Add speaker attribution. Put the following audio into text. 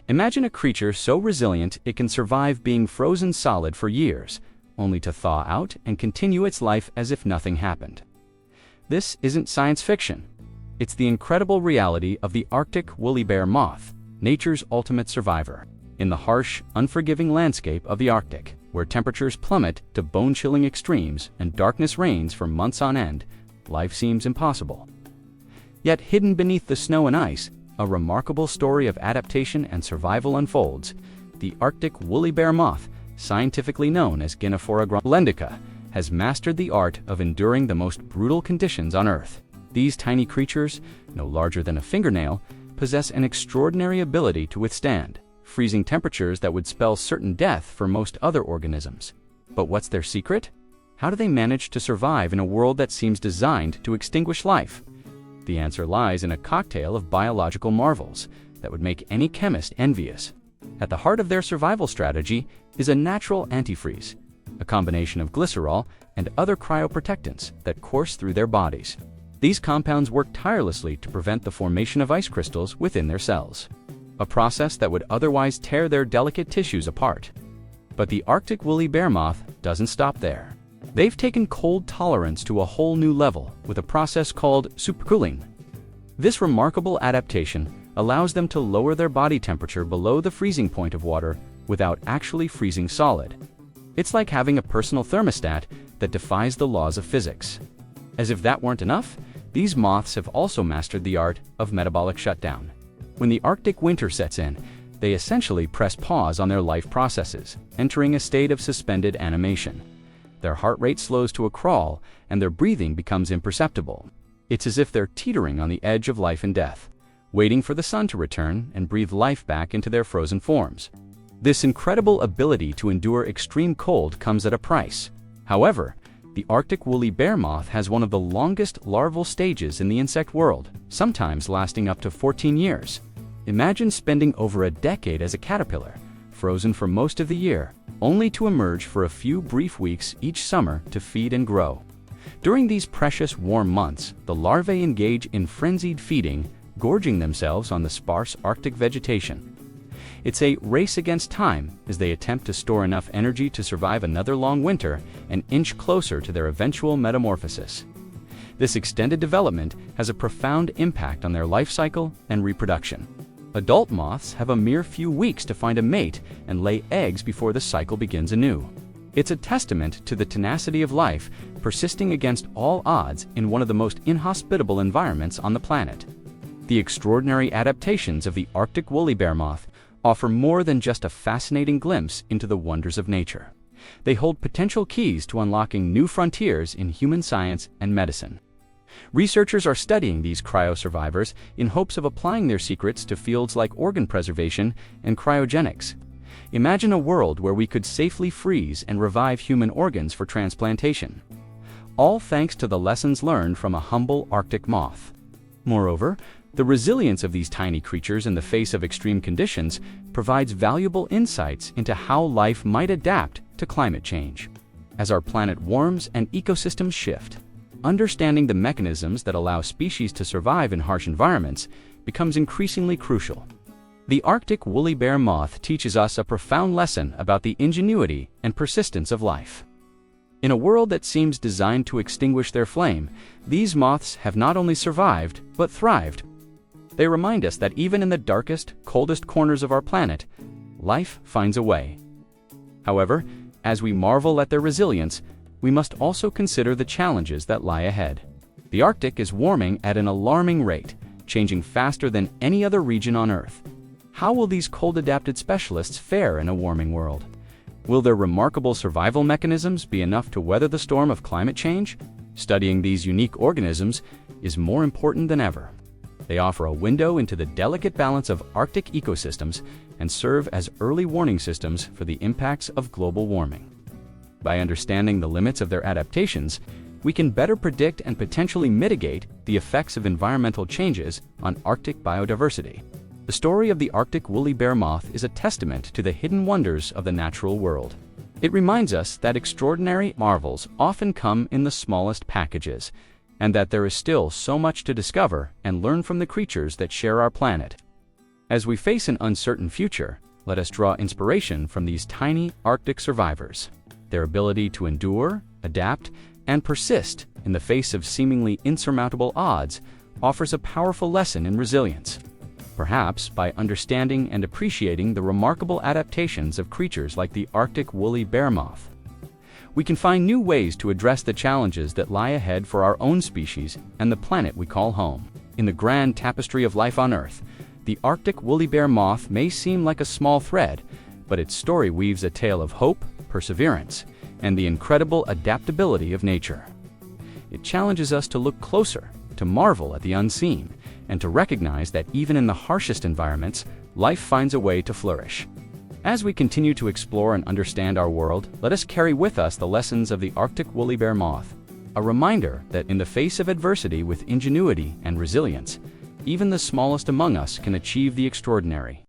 Speaker 1: Imagine a creature so resilient it can survive being frozen solid for years, only to thaw out and continue its life as if nothing happened. This isn't science fiction. It's the incredible reality of the Arctic woolly bear moth, nature's ultimate survivor. In the harsh, unforgiving landscape of the Arctic, where temperatures plummet to bone-chilling extremes and darkness reigns for months on end, life seems impossible. Yet hidden beneath the snow and ice, a remarkable story of adaptation and survival unfolds. The Arctic woolly bear moth, scientifically known as Gynaephora groenlandica, has mastered the art of enduring the most brutal conditions on Earth. These tiny creatures, no larger than a fingernail, possess an extraordinary ability to withstand freezing temperatures that would spell certain death for most other organisms. But what's their secret? How do they manage to survive in a world that seems designed to extinguish life? The answer lies in a cocktail of biological marvels that would make any chemist envious. At the heart of their survival strategy is a natural antifreeze, a combination of glycerol and other cryoprotectants that course through their bodies. These compounds work tirelessly to prevent the formation of ice crystals within their cells, a process that would otherwise tear their delicate tissues apart. But the Arctic woolly bear moth doesn't stop there. They've taken cold tolerance to a whole new level with a process called supercooling. This remarkable adaptation allows them to lower their body temperature below the freezing point of water without actually freezing solid. It's like having a personal thermostat that defies the laws of physics. As if that weren't enough, these moths have also mastered the art of metabolic shutdown. When the Arctic winter sets in, they essentially press pause on their life processes, entering a state of suspended animation. Their heart rate slows to a crawl, and their breathing becomes imperceptible. It's as if they're teetering on the edge of life and death, waiting for the sun to return and breathe life back into their frozen forms. This incredible ability to endure extreme cold comes at a price. However, the Arctic woolly bear moth has one of the longest larval stages in the insect world, sometimes lasting up to 14 years. Imagine spending over a decade as a caterpillar, frozen for most of the year, only to emerge for a few brief weeks each summer to feed and grow. During these precious warm months, the larvae engage in frenzied feeding, gorging themselves on the sparse Arctic vegetation. It's a race against time as they attempt to store enough energy to survive another long winter and inch closer to their eventual metamorphosis. This extended development has a profound impact on their life cycle and reproduction. Adult moths have a mere few weeks to find a mate and lay eggs before the cycle begins anew. It's a testament to the tenacity of life, persisting against all odds in one of the most inhospitable environments on the planet. The extraordinary adaptations of the Arctic woolly bear moth offer more than just a fascinating glimpse into the wonders of nature. They hold potential keys to unlocking new frontiers in human science and medicine. Researchers are studying these cryosurvivors in hopes of applying their secrets to fields like organ preservation and cryogenics. Imagine a world where we could safely freeze and revive human organs for transplantation, all thanks to the lessons learned from a humble Arctic moth. Moreover, the resilience of these tiny creatures in the face of extreme conditions provides valuable insights into how life might adapt to climate change. As our planet warms and ecosystems shift, understanding the mechanisms that allow species to survive in harsh environments becomes increasingly crucial. The Arctic woolly bear moth teaches us a profound lesson about the ingenuity and persistence of life. In a world that seems designed to extinguish their flame, these moths have not only survived, but thrived. They remind us that even in the darkest, coldest corners of our planet, life finds a way. However, as we marvel at their resilience, we must also consider the challenges that lie ahead. The Arctic is warming at an alarming rate, changing faster than any other region on Earth. How will these cold-adapted specialists fare in a warming world? Will their remarkable survival mechanisms be enough to weather the storm of climate change? Studying these unique organisms is more important than ever. They offer a window into the delicate balance of Arctic ecosystems and serve as early warning systems for the impacts of global warming. By understanding the limits of their adaptations, we can better predict and potentially mitigate the effects of environmental changes on Arctic biodiversity. The story of the Arctic woolly bear moth is a testament to the hidden wonders of the natural world. It reminds us that extraordinary marvels often come in the smallest packages, and that there is still so much to discover and learn from the creatures that share our planet. As we face an uncertain future, let us draw inspiration from these tiny Arctic survivors. Their ability to endure, adapt, and persist in the face of seemingly insurmountable odds offers a powerful lesson in resilience. Perhaps by understanding and appreciating the remarkable adaptations of creatures like the Arctic woolly bear moth, we can find new ways to address the challenges that lie ahead for our own species and the planet we call home. In the grand tapestry of life on Earth, the Arctic woolly bear moth may seem like a small thread, but its story weaves a tale of hope, perseverance, and the incredible adaptability of nature. It challenges us to look closer, to marvel at the unseen, and to recognize that even in the harshest environments, life finds a way to flourish. As we continue to explore and understand our world, let us carry with us the lessons of the Arctic woolly bear moth, a reminder that in the face of adversity with ingenuity and resilience, even the smallest among us can achieve the extraordinary.